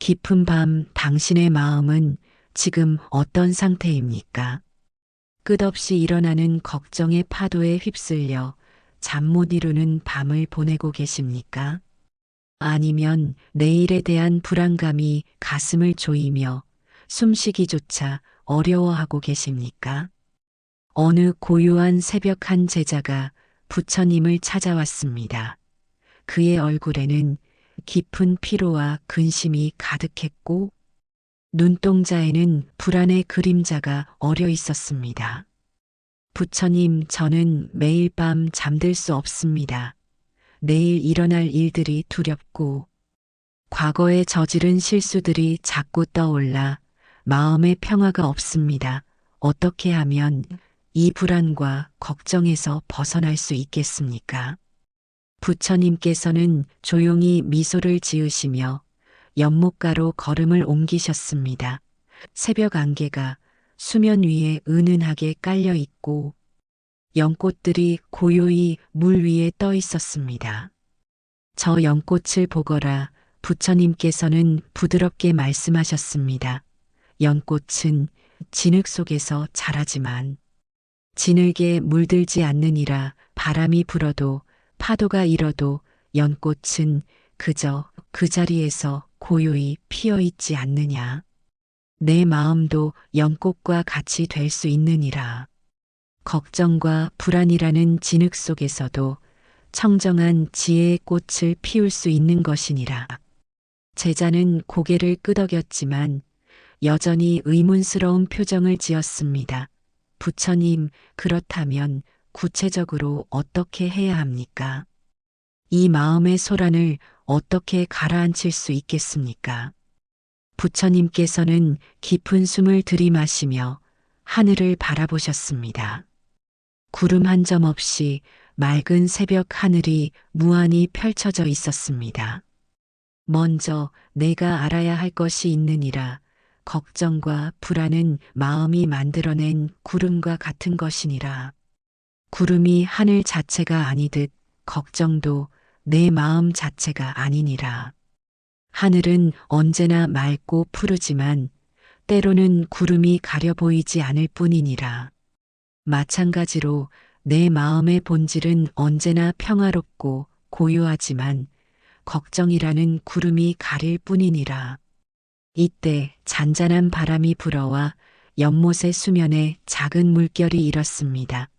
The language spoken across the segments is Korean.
깊은 밤 당신의 마음은 지금 어떤 상태입니까? 끝없이 일어나는 걱정의 파도에 휩쓸려 잠 못 이루는 밤을 보내고 계십니까? 아니면 내일에 대한 불안감이 가슴을 조이며 숨쉬기조차 어려워하고 계십니까? 어느 고요한 새벽 한 제자가 부처님을 찾아왔습니다. 그의 얼굴에는 깊은 피로와 근심이 가득했고 눈동자에는 불안의 그림자가 어려 있었습니다. 부처님, 저는 매일 밤 잠들 수 없습니다. 내일 일어날 일들이 두렵고 과거에 저지른 실수들이 자꾸 떠올라 마음의 평화가 없습니다. 어떻게 하면 이 불안과 걱정에서 벗어날 수 있겠습니까? 부처님께서는 조용히 미소를 지으시며 연못가로 걸음을 옮기셨습니다. 새벽 안개가 수면 위에 은은하게 깔려 있고 연꽃들이 고요히 물 위에 떠 있었습니다. 저 연꽃을 보거라. 부처님께서는 부드럽게 말씀하셨습니다. 연꽃은 진흙 속에서 자라지만 진흙에 물들지 않느니라. 바람이 불어도 파도가 일어도 연꽃은 그저 그 자리에서 고요히 피어 있지 않느냐. 내 마음도 연꽃과 같이 될 수 있느니라. 걱정과 불안이라는 진흙 속에서도 청정한 지혜의 꽃을 피울 수 있는 것이니라. 제자는 고개를 끄덕였지만 여전히 의문스러운 표정을 지었습니다. 부처님, 그렇다면 구체적으로 어떻게 해야 합니까? 이 마음의 소란을 어떻게 가라앉힐 수 있겠습니까? 부처님께서는 깊은 숨을 들이마시며 하늘을 바라보셨습니다. 구름 한 점 없이 맑은 새벽 하늘이 무한히 펼쳐져 있었습니다. 먼저 내가 알아야 할 것이 있느니라. 걱정과 불안은 마음이 만들어낸 구름과 같은 것이니라. 구름이 하늘 자체가 아니듯 걱정도 내 마음 자체가 아니니라. 하늘은 언제나 맑고 푸르지만 때로는 구름이 가려 보이지 않을 뿐이니라. 마찬가지로 내 마음의 본질은 언제나 평화롭고 고요하지만 걱정이라는 구름이 가릴 뿐이니라. 이때 잔잔한 바람이 불어와 연못의 수면에 작은 물결이 일었습니다.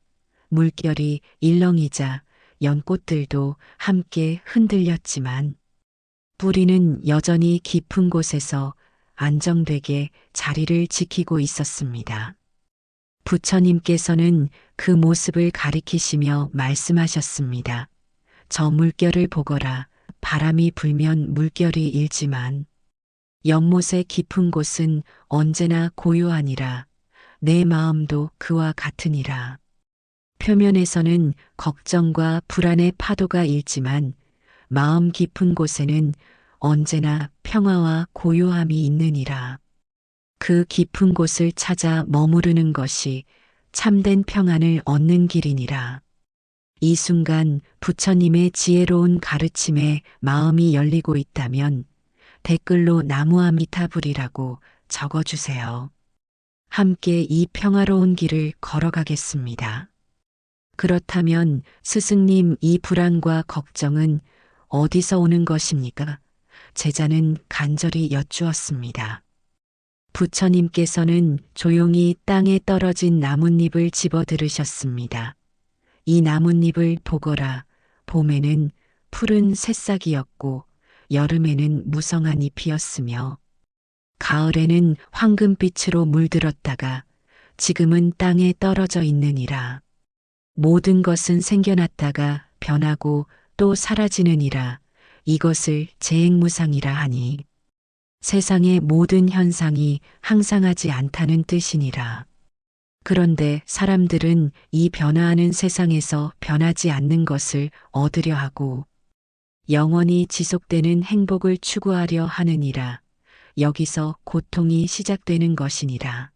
물결이 일렁이자 연꽃들도 함께 흔들렸지만 뿌리는 여전히 깊은 곳에서 안정되게 자리를 지키고 있었습니다. 부처님께서는 그 모습을 가리키시며 말씀하셨습니다. 저 물결을 보거라. 바람이 불면 물결이 일지만 연못의 깊은 곳은 언제나 고요하니라. 내 마음도 그와 같으니라. 표면에서는 걱정과 불안의 파도가 일지만 마음 깊은 곳에는 언제나 평화와 고요함이 있느니라. 그 깊은 곳을 찾아 머무르는 것이 참된 평안을 얻는 길이니라. 이 순간 부처님의 지혜로운 가르침에 마음이 열리고 있다면 댓글로 나무아미타불이라고 적어주세요. 함께 이 평화로운 길을 걸어가겠습니다. 그렇다면 스승님, 이 불안과 걱정은 어디서 오는 것입니까? 제자는 간절히 여쭈었습니다. 부처님께서는 조용히 땅에 떨어진 나뭇잎을 집어 들으셨습니다. 이 나뭇잎을 보거라. 봄에는 푸른 새싹이었고 여름에는 무성한 잎이었으며 가을에는 황금빛으로 물들었다가 지금은 땅에 떨어져 있느니라. 모든 것은 생겨났다가 변하고 또 사라지느니라. 이것을 재행무상이라 하니 세상의 모든 현상이 항상하지 않다는 뜻이니라. 그런데 사람들은 이 변화하는 세상에서 변하지 않는 것을 얻으려 하고 영원히 지속되는 행복을 추구하려 하느니라. 여기서 고통이 시작되는 것이니라.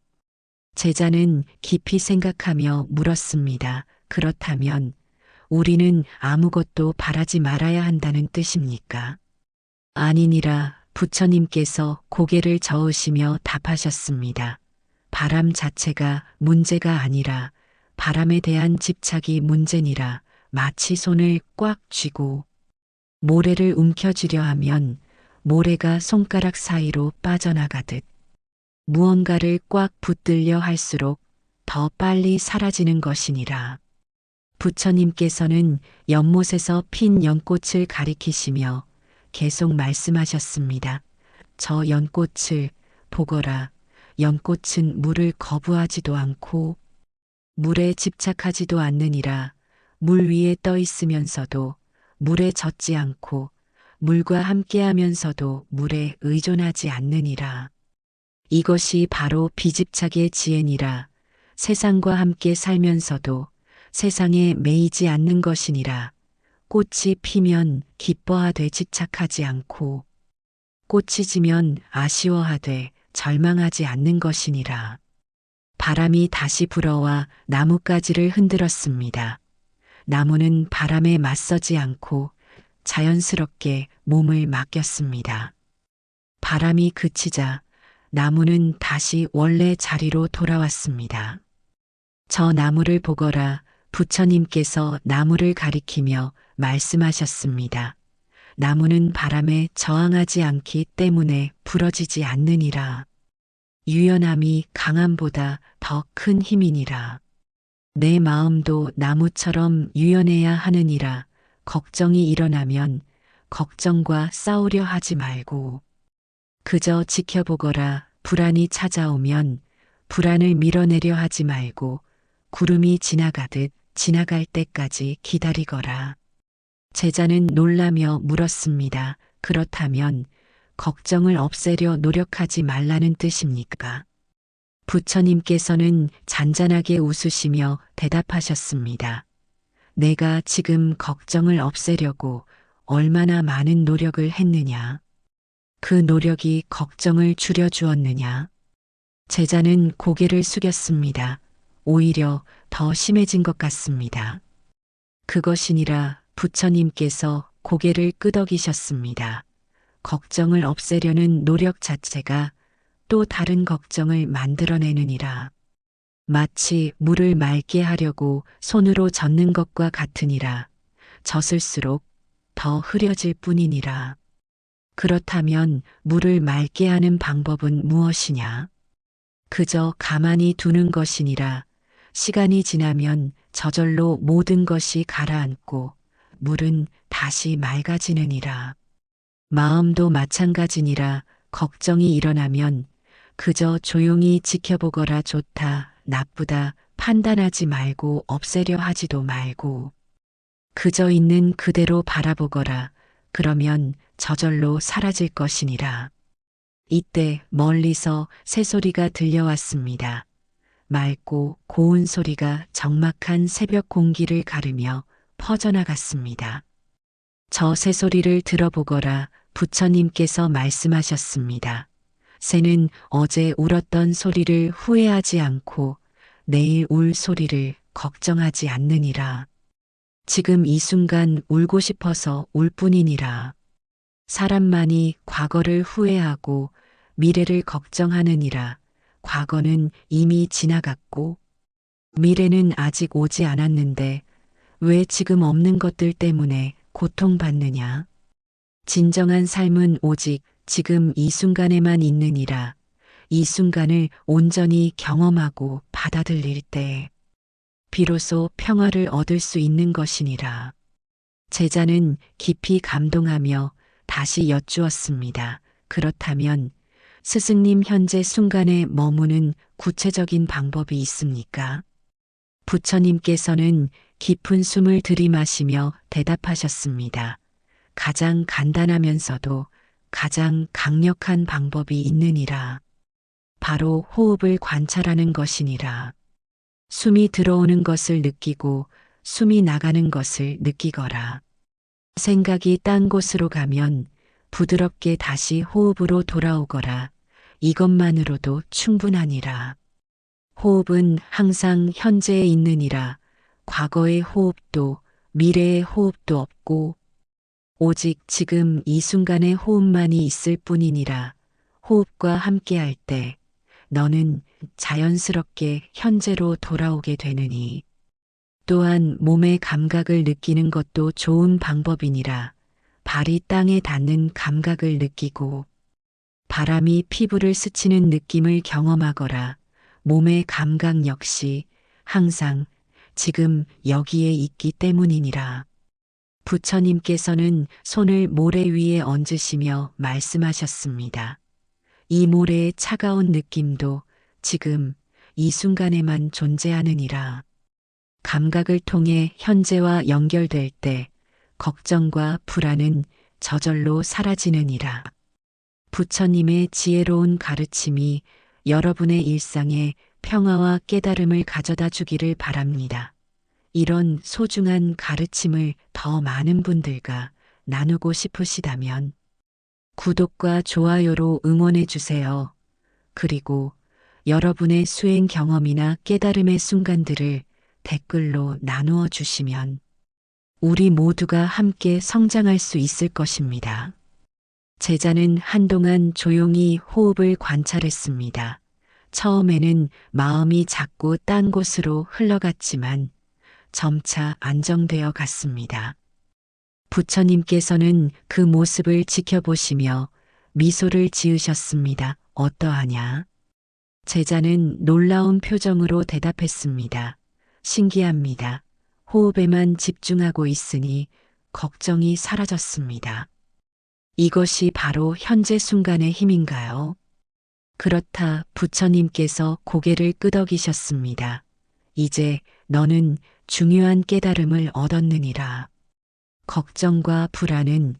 제자는 깊이 생각하며 물었습니다. 그렇다면 우리는 아무것도 바라지 말아야 한다는 뜻입니까? 아니니라. 부처님께서 고개를 저으시며 답하셨습니다. 바람 자체가 문제가 아니라 바람에 대한 집착이 문제니라. 마치 손을 꽉 쥐고 모래를 움켜쥐려 하면 모래가 손가락 사이로 빠져나가듯 무언가를 꽉 붙들려 할수록 더 빨리 사라지는 것이니라. 부처님께서는 연못에서 핀 연꽃을 가리키시며 계속 말씀하셨습니다. 저 연꽃을 보거라. 연꽃은 물을 거부하지도 않고 물에 집착하지도 않느니라. 물 위에 떠 있으면서도 물에 젖지 않고 물과 함께하면서도 물에 의존하지 않느니라. 이것이 바로 비집착의 지혜니라. 세상과 함께 살면서도 세상에 매이지 않는 것이니라. 꽃이 피면 기뻐하되 집착하지 않고 꽃이 지면 아쉬워하되 절망하지 않는 것이니라. 바람이 다시 불어와 나뭇가지를 흔들었습니다. 나무는 바람에 맞서지 않고 자연스럽게 몸을 맡겼습니다. 바람이 그치자 나무는 다시 원래 자리로 돌아왔습니다. 저 나무를 보거라. 부처님께서 나무를 가리키며 말씀하셨습니다. 나무는 바람에 저항하지 않기 때문에 부러지지 않느니라. 유연함이 강함보다 더 큰 힘이니라. 내 마음도 나무처럼 유연해야 하느니라. 걱정이 일어나면 걱정과 싸우려 하지 말고 그저 지켜보거라. 불안이 찾아오면 불안을 밀어내려 하지 말고 구름이 지나가듯 지나갈 때까지 기다리거라. 제자는 놀라며 물었습니다. 그렇다면 걱정을 없애려 노력하지 말라는 뜻입니까? 부처님께서는 잔잔하게 웃으시며 대답하셨습니다. 내가 지금 걱정을 없애려고 얼마나 많은 노력을 했느냐? 그 노력이 걱정을 줄여주었느냐? 제자는 고개를 숙였습니다. 오히려 더 심해진 것 같습니다. 그것이니라. 부처님께서 고개를 끄덕이셨습니다. 걱정을 없애려는 노력 자체가 또 다른 걱정을 만들어내느니라. 마치 물을 맑게 하려고 손으로 젓는 것과 같으니라. 젖을수록 더 흐려질 뿐이니라. 그렇다면 물을 맑게 하는 방법은 무엇이냐? 그저 가만히 두는 것이니라. 시간이 지나면 저절로 모든 것이 가라앉고 물은 다시 맑아지느니라. 마음도 마찬가지니라. 걱정이 일어나면 그저 조용히 지켜보거라. 좋다, 나쁘다 판단하지 말고 없애려 하지도 말고 그저 있는 그대로 바라보거라. 그러면 저절로 사라질 것이니라. 이때 멀리서 새소리가 들려왔습니다. 맑고 고운 소리가 적막한 새벽 공기를 가르며 퍼져나갔습니다. 저 새소리를 들어보거라. 부처님께서 말씀하셨습니다. 새는 어제 울었던 소리를 후회하지 않고 내일 울 소리를 걱정하지 않느니라. 지금 이 순간 울고 싶어서 울 뿐이니라. 사람만이 과거를 후회하고 미래를 걱정하느니라. 과거는 이미 지나갔고 미래는 아직 오지 않았는데 왜 지금 없는 것들 때문에 고통받느냐? 진정한 삶은 오직 지금 이 순간에만 있느니라. 이 순간을 온전히 경험하고 받아들일 때 비로소 평화를 얻을 수 있는 것이니라. 제자는 깊이 감동하며 다시 여쭈었습니다. 그렇다면 스승님 현재 순간에 머무는 구체적인 방법이 있습니까? 부처님께서는 깊은 숨을 들이마시며 대답하셨습니다. 가장 간단하면서도 가장 강력한 방법이 있느니라. 바로 호흡을 관찰하는 것이니라. 숨이 들어오는 것을 느끼고 숨이 나가는 것을 느끼거라. 생각이 딴 곳으로 가면 부드럽게 다시 호흡으로 돌아오거라. 이것만으로도 충분하니라. 호흡은 항상 현재에 있느니라. 과거의 호흡도 미래의 호흡도 없고 오직 지금 이 순간의 호흡만이 있을 뿐이니라. 호흡과 함께할 때 너는 자연스럽게 현재로 돌아오게 되느니. 또한 몸의 감각을 느끼는 것도 좋은 방법이니라. 발이 땅에 닿는 감각을 느끼고 바람이 피부를 스치는 느낌을 경험하거라. 몸의 감각 역시 항상 지금 여기에 있기 때문이니라. 부처님께서는 손을 모래 위에 얹으시며 말씀하셨습니다. 이 모래의 차가운 느낌도 지금 이 순간에만 존재하느니라. 감각을 통해 현재와 연결될 때 걱정과 불안은 저절로 사라지느니라. 부처님의 지혜로운 가르침이 여러분의 일상에 평화와 깨달음을 가져다 주기를 바랍니다. 이런 소중한 가르침을 더 많은 분들과 나누고 싶으시다면 구독과 좋아요로 응원해 주세요. 그리고 여러분의 수행 경험이나 깨달음의 순간들을 댓글로 나누어 주시면 우리 모두가 함께 성장할 수 있을 것입니다. 제자는 한동안 조용히 호흡을 관찰했습니다. 처음에는 마음이 자꾸 딴 곳으로 흘러갔지만 점차 안정되어 갔습니다. 부처님께서는 그 모습을 지켜보시며 미소를 지으셨습니다. 어떠하냐? 제자는 놀라운 표정으로 대답했습니다. 신기합니다. 호흡에만 집중하고 있으니 걱정이 사라졌습니다. 이것이 바로 현재 순간의 힘인가요? 그렇다 부처님께서 고개를 끄덕이셨습니다. 이제 너는 중요한 깨달음을 얻었느니라. 걱정과 불안은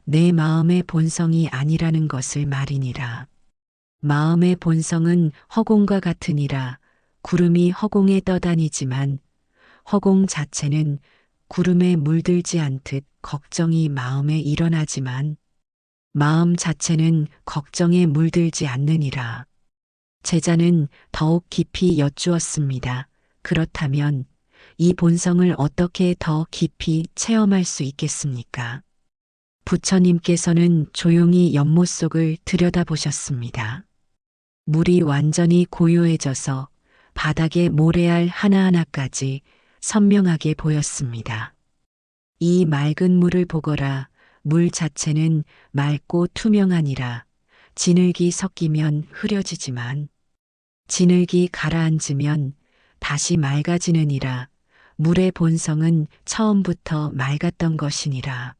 내 마음의 본성이 아니라는 것을 말이니라. 마음의 본성은 허공과 같으니라. 구름이 허공에 떠다니지만 허공 자체는 구름에 물들지 않듯 걱정이 마음에 일어나지만 마음 자체는 걱정에 물들지 않느니라. 제자는 더욱 깊이 여쭈었습니다. 그렇다면 이 본성을 어떻게 더 깊이 체험할 수 있겠습니까? 부처님께서는 조용히 연못 속을 들여다보셨습니다. 물이 완전히 고요해져서 바닥의 모래알 하나하나까지 선명하게 보였습니다. 이 맑은 물을 보거라. 물 자체는 맑고 투명하니라. 진흙이 섞이면 흐려지지만 진흙이 가라앉으면 다시 맑아지느니라. 물의 본성은 처음부터 맑았던 것이니라.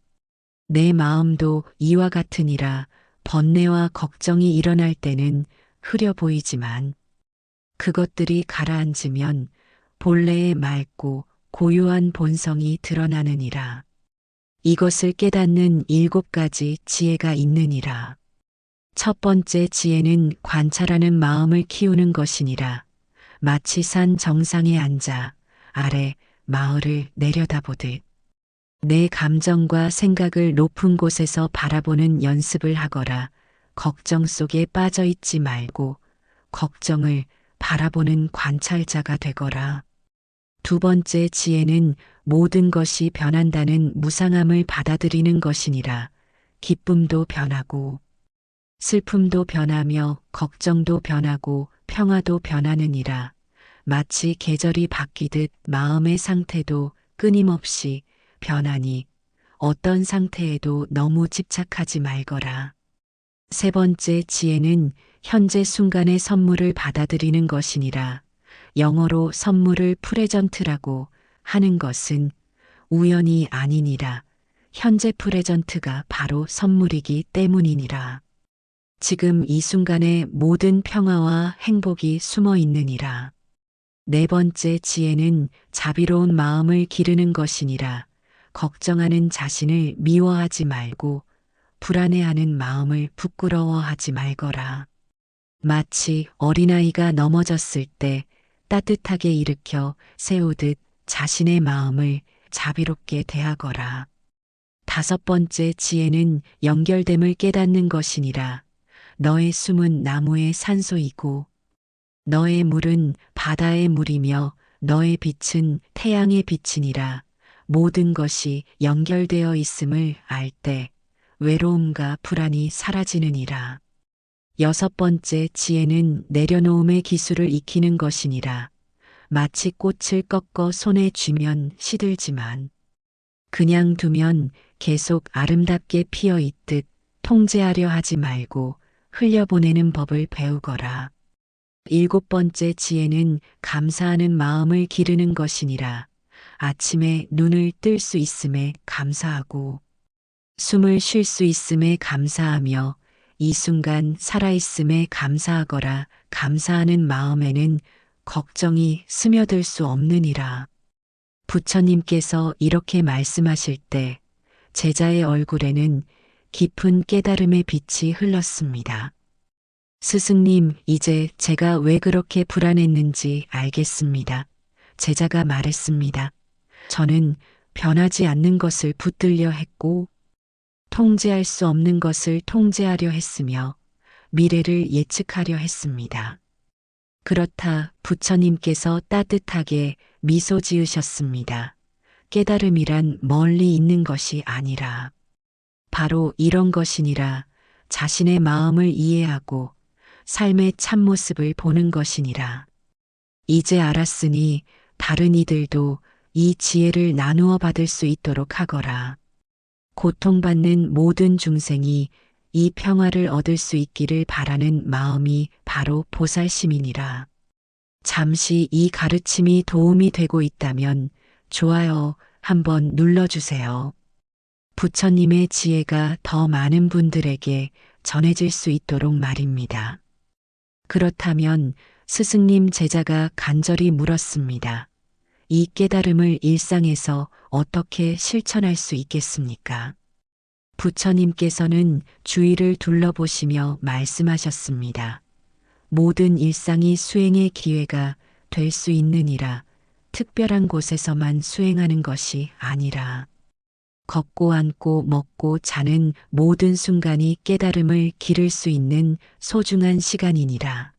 내 마음도 이와 같으니라. 번뇌와 걱정이 일어날 때는 흐려 보이지만 그것들이 가라앉으면 본래의 맑고 고요한 본성이 드러나느니라. 이것을 깨닫는 7가지 지혜가 있느니라. 첫 번째 지혜는 관찰하는 마음을 키우는 것이니라. 마치 산 정상에 앉아 아래 마을을 내려다보듯 내 감정과 생각을 높은 곳에서 바라보는 연습을 하거라. 걱정 속에 빠져 있지 말고 걱정을 바라보는 관찰자가 되거라. 두 번째 지혜는 모든 것이 변한다는 무상함을 받아들이는 것이니라. 기쁨도 변하고 슬픔도 변하며 걱정도 변하고 평화도 변하느니라. 마치 계절이 바뀌듯 마음의 상태도 끊임없이 변하니 어떤 상태에도 너무 집착하지 말거라. 세 번째 지혜는 현재 순간의 선물을 받아들이는 것이니라. 영어로 선물을 프레전트라고 하는 것은 우연이 아니니라. 현재 프레전트가 바로 선물이기 때문이니라. 지금 이 순간에 모든 평화와 행복이 숨어 있느니라. 네 번째 지혜는 자비로운 마음을 기르는 것이니라. 걱정하는 자신을 미워하지 말고 불안해하는 마음을 부끄러워하지 말거라. 마치 어린아이가 넘어졌을 때 따뜻하게 일으켜 세우듯 자신의 마음을 자비롭게 대하거라. 다섯 번째 지혜는 연결됨을 깨닫는 것이니라. 너의 숨은 나무의 산소이고 너의 물은 바다의 물이며 너의 빛은 태양의 빛이니라. 모든 것이 연결되어 있음을 알 때 외로움과 불안이 사라지느니라. 여섯 번째 지혜는 내려놓음의 기술을 익히는 것이니라. 마치 꽃을 꺾어 손에 쥐면 시들지만 그냥 두면 계속 아름답게 피어 있듯 통제하려 하지 말고 흘려보내는 법을 배우거라. 일곱 번째 지혜는 감사하는 마음을 기르는 것이니라. 아침에 눈을 뜰 수 있음에 감사하고 숨을 쉴 수 있음에 감사하며 이 순간 살아있음에 감사하거라. 감사하는 마음에는 걱정이 스며들 수 없느니라. 부처님께서 이렇게 말씀하실 때 제자의 얼굴에는 깊은 깨달음의 빛이 흘렀습니다. 스승님, 이제 제가 왜 그렇게 불안했는지 알겠습니다. 제자가 말했습니다. 저는 변하지 않는 것을 붙들려 했고, 통제할 수 없는 것을 통제하려 했으며, 미래를 예측하려 했습니다. 그렇다 부처님께서 따뜻하게 미소 지으셨습니다. 깨달음이란 멀리 있는 것이 아니라, 바로 이런 것이니라. 자신의 마음을 이해하고 삶의 참모습을 보는 것이니라. 이제 알았으니 다른 이들도 이 지혜를 나누어 받을 수 있도록 하거라. 고통받는 모든 중생이 이 평화를 얻을 수 있기를 바라는 마음이 바로 보살심이니라. 잠시 이 가르침이 도움이 되고 있다면 좋아요 한번 눌러주세요. 부처님의 지혜가 더 많은 분들에게 전해질 수 있도록 말입니다. 그렇다면 스승님 제자가 간절히 물었습니다. 이 깨달음을 일상에서 어떻게 실천할 수 있겠습니까? 부처님께서는 주위를 둘러보시며 말씀하셨습니다. 모든 일상이 수행의 기회가 될 수 있느니라. 특별한 곳에서만 수행하는 것이 아니라 걷고 앉고 먹고 자는 모든 순간이 깨달음을 기를 수 있는 소중한 시간이니라.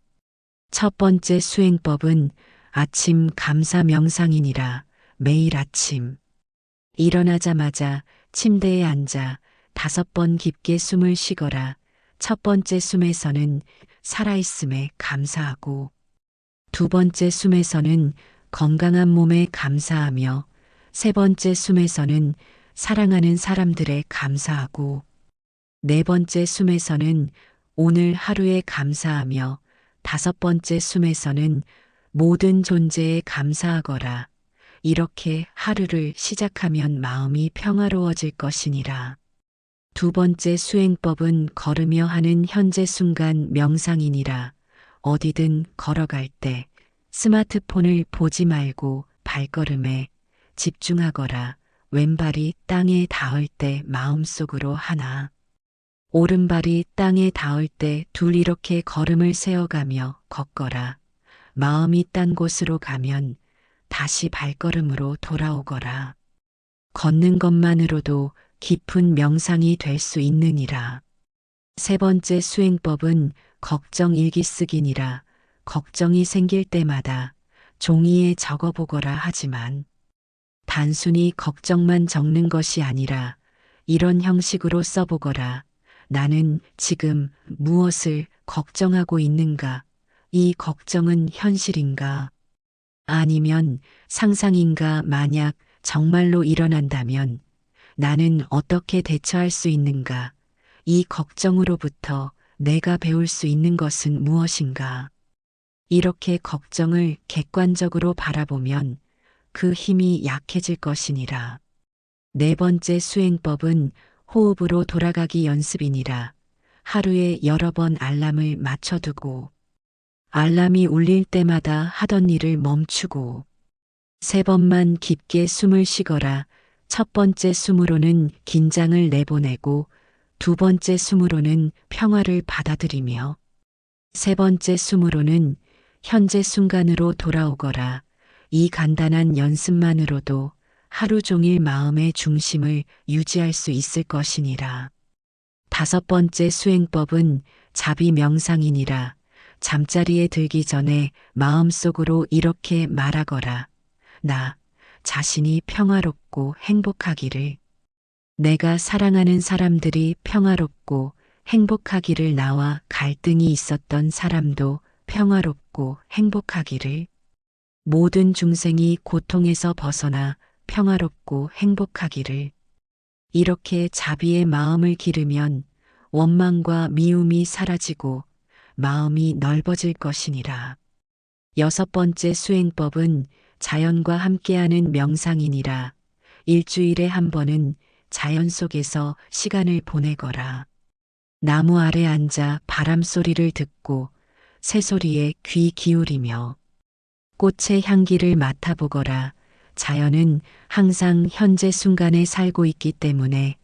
첫 번째 수행법은 아침 감사 명상이니라. 매일 아침 일어나자마자 침대에 앉아 5번 깊게 숨을 쉬거라. 첫 번째 숨에서는 살아있음에 감사하고 두 번째 숨에서는 건강한 몸에 감사하며 세 번째 숨에서는 사랑하는 사람들에 감사하고 네 번째 숨에서는 오늘 하루에 감사하며 다섯 번째 숨에서는 모든 존재에 감사하거라. 이렇게 하루를 시작하면 마음이 평화로워질 것이니라. 두 번째 수행법은 걸으며 하는 현재 순간 명상이니라. 어디든 걸어갈 때 스마트폰을 보지 말고 발걸음에 집중하거라. 왼발이 땅에 닿을 때 마음속으로 하나, 오른발이 땅에 닿을 때 둘 이렇게 걸음을 세어가며 걷거라. 마음이 딴 곳으로 가면 다시 발걸음으로 돌아오거라. 걷는 것만으로도 깊은 명상이 될 수 있느니라. 세 번째 수행법은 걱정 일기 쓰기니라. 걱정이 생길 때마다 종이에 적어보거라. 하지만 단순히 걱정만 적는 것이 아니라 이런 형식으로 써보거라. 나는 지금 무엇을 걱정하고 있는가? 이 걱정은 현실인가? 아니면 상상인가? 만약 정말로 일어난다면 나는 어떻게 대처할 수 있는가? 이 걱정으로부터 내가 배울 수 있는 것은 무엇인가? 이렇게 걱정을 객관적으로 바라보면 그 힘이 약해질 것이니라. 네 번째 수행법은 호흡으로 돌아가기 연습이니라. 하루에 여러 번 알람을 맞춰두고 알람이 울릴 때마다 하던 일을 멈추고 세 번만 깊게 숨을 쉬거라. 첫 번째 숨으로는 긴장을 내보내고 두 번째 숨으로는 평화를 받아들이며 세 번째 숨으로는 현재 순간으로 돌아오거라. 이 간단한 연습만으로도 하루 종일 마음의 중심을 유지할 수 있을 것이니라. 다섯 번째 수행법은 자비 명상이니라. 잠자리에 들기 전에 마음속으로 이렇게 말하거라. 나 자신이 평화롭고 행복하기를, 내가 사랑하는 사람들이 평화롭고 행복하기를, 나와 갈등이 있었던 사람도 평화롭고 행복하기를, 모든 중생이 고통에서 벗어나 평화롭고 행복하기를. 이렇게 자비의 마음을 기르면 원망과 미움이 사라지고 마음이 넓어질 것이니라. 여섯 번째 수행법은 자연과 함께하는 명상이니라. 일주일에 한 번은 자연 속에서 시간을 보내거라. 나무 아래 앉아 바람 소리를 듣고 새소리에 귀 기울이며 꽃의 향기를 맡아보거라. 자연은 항상 현재 순간에 살고 있기 때문에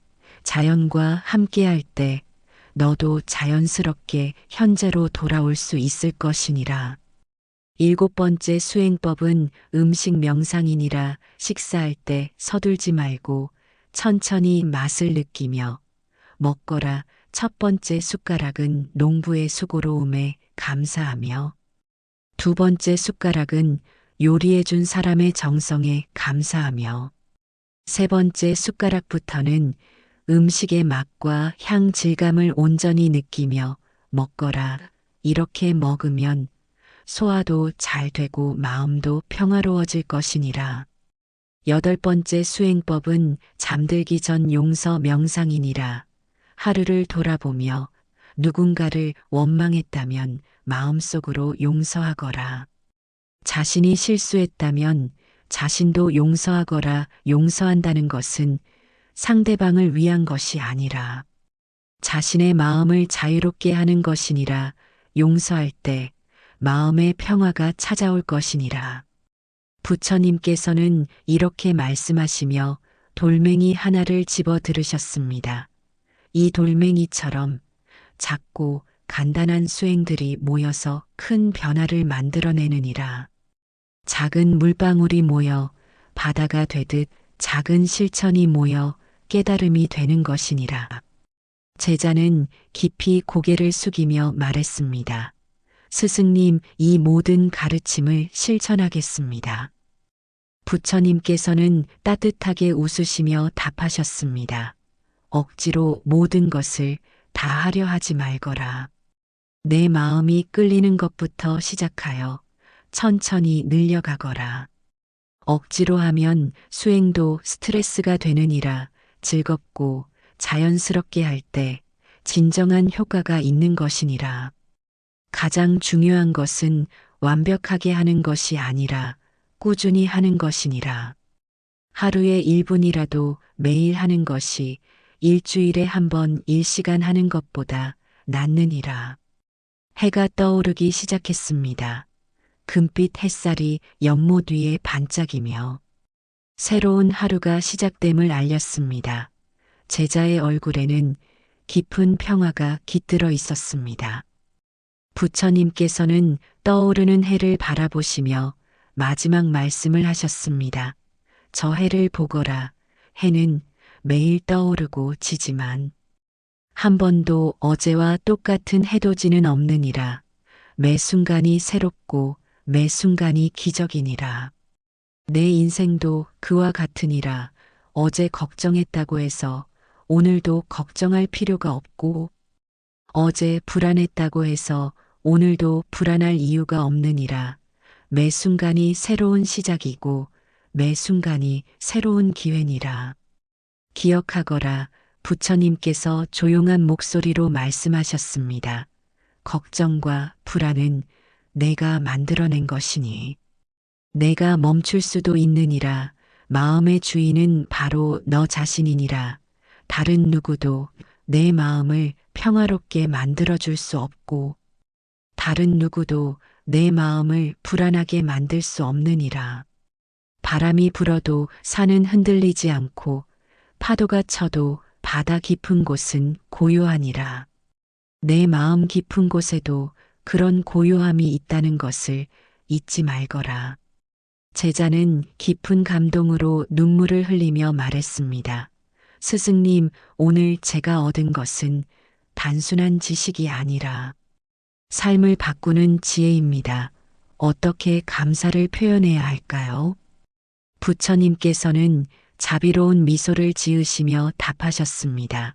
자연과 함께할 때 너도 자연스럽게 현재로 돌아올 수 있을 것이니라. 일곱 번째 수행법은 음식 명상이니라. 식사할 때 서둘지 말고 천천히 맛을 느끼며 먹거라. 첫 번째 숟가락은 농부의 수고로움에 감사하며, 두 번째 숟가락은 요리해준 사람의 정성에 감사하며, 세 번째 숟가락부터는 음식의 맛과 향 질감을 온전히 느끼며 먹거라. 이렇게 먹으면 소화도 잘 되고 마음도 평화로워질 것이니라. 여덟 번째 수행법은 잠들기 전 용서 명상이니라. 하루를 돌아보며 누군가를 원망했다면 마음속으로 용서하거라. 자신이 실수했다면 자신도 용서하거라. 용서한다는 것은 상대방을 위한 것이 아니라 자신의 마음을 자유롭게 하는 것이니라. 용서할 때 마음의 평화가 찾아올 것이니라. 부처님께서는 이렇게 말씀하시며 돌멩이 하나를 집어 들으셨습니다. 이 돌멩이처럼 작고 간단한 수행들이 모여서 큰 변화를 만들어내느니라. 작은 물방울이 모여 바다가 되듯 작은 실천이 모여 깨달음이 되는 것이니라. 제자는 깊이 고개를 숙이며 말했습니다. 스승님, 이 모든 가르침을 실천하겠습니다. 부처님께서는 따뜻하게 웃으시며 답하셨습니다. 억지로 모든 것을 다 하려 하지 말거라. 내 마음이 끌리는 것부터 시작하여 천천히 늘려가거라. 억지로 하면 수행도 스트레스가 되느니라. 즐겁고 자연스럽게 할 때 진정한 효과가 있는 것이니라. 가장 중요한 것은 완벽하게 하는 것이 아니라 꾸준히 하는 것이니라. 하루에 1분이라도 매일 하는 것이 일주일에 한 번 1시간 하는 것보다 낫느니라. 해가 떠오르기 시작했습니다. 금빛 햇살이 연못 위에 반짝이며 새로운 하루가 시작됨을 알렸습니다. 제자의 얼굴에는 깊은 평화가 깃들어 있었습니다. 부처님께서는 떠오르는 해를 바라보시며 마지막 말씀을 하셨습니다. 저 해를 보거라. 해는 매일 떠오르고 지지만 한 번도 어제와 똑같은 해돋이는 없느니라. 매 순간이 새롭고 매 순간이 기적이니라. 내 인생도 그와 같으니라. 어제 걱정했다고 해서 오늘도 걱정할 필요가 없고, 어제 불안했다고 해서 오늘도 불안할 이유가 없느니라. 매 순간이 새로운 시작이고 매 순간이 새로운 기회니라. 기억하거라. 부처님께서 조용한 목소리로 말씀하셨습니다. 걱정과 불안은 내가 만들어낸 것이니 내가 멈출 수도 있느니라. 마음의 주인은 바로 너 자신이니라. 다른 누구도 내 마음을 평화롭게 만들어줄 수 없고 다른 누구도 내 마음을 불안하게 만들 수 없느니라. 바람이 불어도 산은 흔들리지 않고 파도가 쳐도 바다 깊은 곳은 고요하니라. 내 마음 깊은 곳에도 그런 고요함이 있다는 것을 잊지 말거라. 제자는 깊은 감동으로 눈물을 흘리며 말했습니다. 스승님, 오늘 제가 얻은 것은 단순한 지식이 아니라 삶을 바꾸는 지혜입니다. 어떻게 감사를 표현해야 할까요? 부처님께서는 자비로운 미소를 지으시며 답하셨습니다.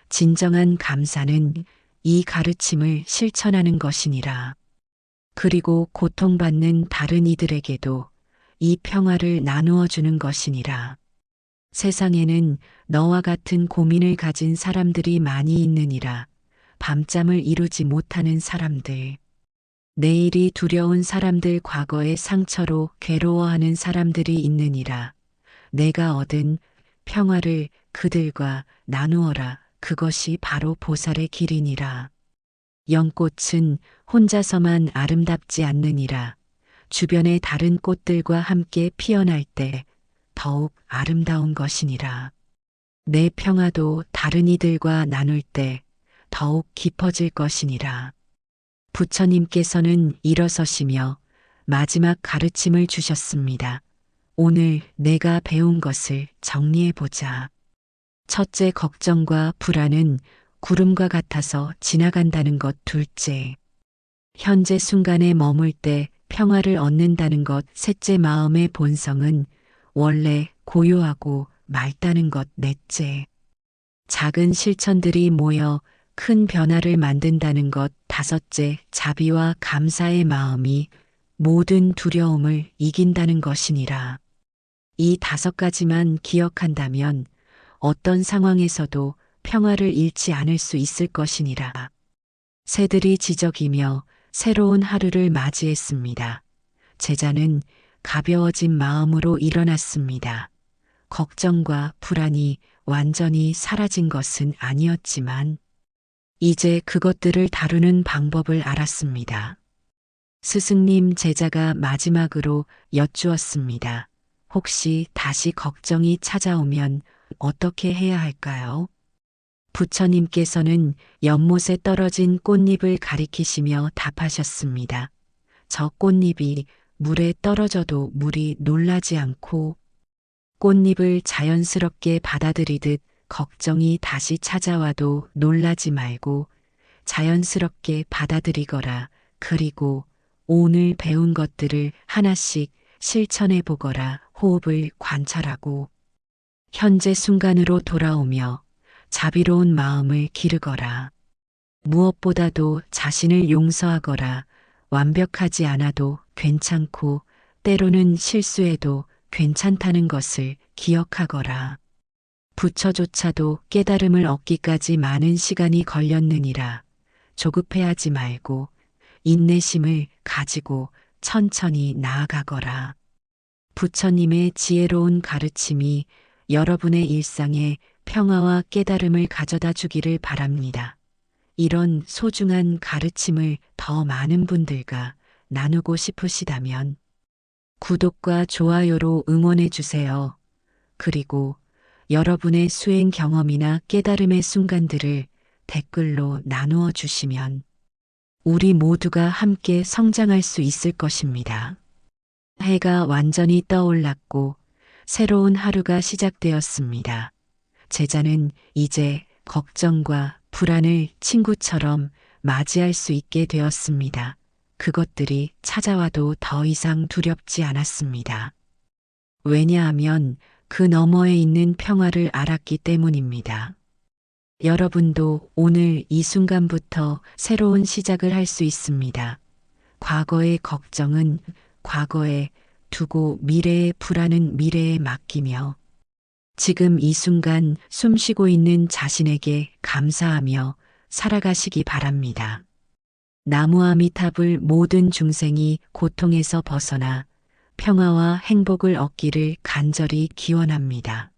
진정한 감사는 이 가르침을 실천하는 것이니라. 그리고 고통받는 다른 이들에게도 이 평화를 나누어 주는 것이니라. 세상에는 너와 같은 고민을 가진 사람들이 많이 있느니라. 밤잠을 이루지 못하는 사람들, 내일이 두려운 사람들, 과거의 상처로 괴로워하는 사람들이 있느니라. 내가 얻은 평화를 그들과 나누어라. 그것이 바로 보살의 길이니라. 연꽃은 혼자서만 아름답지 않느니라. 주변의 다른 꽃들과 함께 피어날 때 더욱 아름다운 것이니라. 내 평화도 다른 이들과 나눌 때 더욱 깊어질 것이니라. 부처님께서는 일어서시며 마지막 가르침을 주셨습니다. 오늘 내가 배운 것을 정리해 보자. 첫째, 걱정과 불안은 구름과 같아서 지나간다는 것. 둘째, 현재 순간에 머물 때 평화를 얻는다는 것. 셋째, 마음의 본성은 원래 고요하고 맑다는 것. 넷째, 작은 실천들이 모여 큰 변화를 만든다는 것. 다섯째, 자비와 감사의 마음이 모든 두려움을 이긴다는 것이니라. 이 5가지만 기억한다면 어떤 상황에서도 평화를 잃지 않을 수 있을 것이니라. 새들이 지저귀며 새로운 하루를 맞이했습니다. 제자는 가벼워진 마음으로 일어났습니다. 걱정과 불안이 완전히 사라진 것은 아니었지만 이제 그것들을 다루는 방법을 알았습니다. 스승님, 제자가 마지막으로 여쭈었습니다. 혹시 다시 걱정이 찾아오면 어떻게 해야 할까요? 부처님께서는 연못에 떨어진 꽃잎을 가리키시며 답하셨습니다. 저 꽃잎이 물에 떨어져도 물이 놀라지 않고 꽃잎을 자연스럽게 받아들이듯 걱정이 다시 찾아와도 놀라지 말고 자연스럽게 받아들이거라. 그리고 오늘 배운 것들을 하나씩 실천해 보거라. 호흡을 관찰하고 현재 순간으로 돌아오며 자비로운 마음을 기르거라. 무엇보다도 자신을 용서하거라. 완벽하지 않아도 괜찮고 때로는 실수해도 괜찮다는 것을 기억하거라. 부처조차도 깨달음을 얻기까지 많은 시간이 걸렸느니라. 조급해하지 말고 인내심을 가지고 천천히 나아가거라. 부처님의 지혜로운 가르침이 여러분의 일상에 평화와 깨달음을 가져다 주기를 바랍니다. 이런 소중한 가르침을 더 많은 분들과 나누고 싶으시다면 구독과 좋아요로 응원해 주세요. 그리고 여러분의 수행 경험이나 깨달음의 순간들을 댓글로 나누어 주시면 우리 모두가 함께 성장할 수 있을 것입니다. 해가 완전히 떠올랐고 새로운 하루가 시작되었습니다. 제자는 이제 걱정과 불안을 친구처럼 맞이할 수 있게 되었습니다. 그것들이 찾아와도 더 이상 두렵지 않았습니다. 왜냐하면 그 너머에 있는 평화를 알았기 때문입니다. 여러분도 오늘 이 순간부터 새로운 시작을 할 수 있습니다. 과거의 걱정은 과거에 두고 미래의 불안은 미래에 맡기며 지금 이 순간 숨쉬고 있는 자신에게 감사하며 살아가시기 바랍니다. 나무아미타불. 모든 중생이 고통에서 벗어나 평화와 행복을 얻기를 간절히 기원합니다.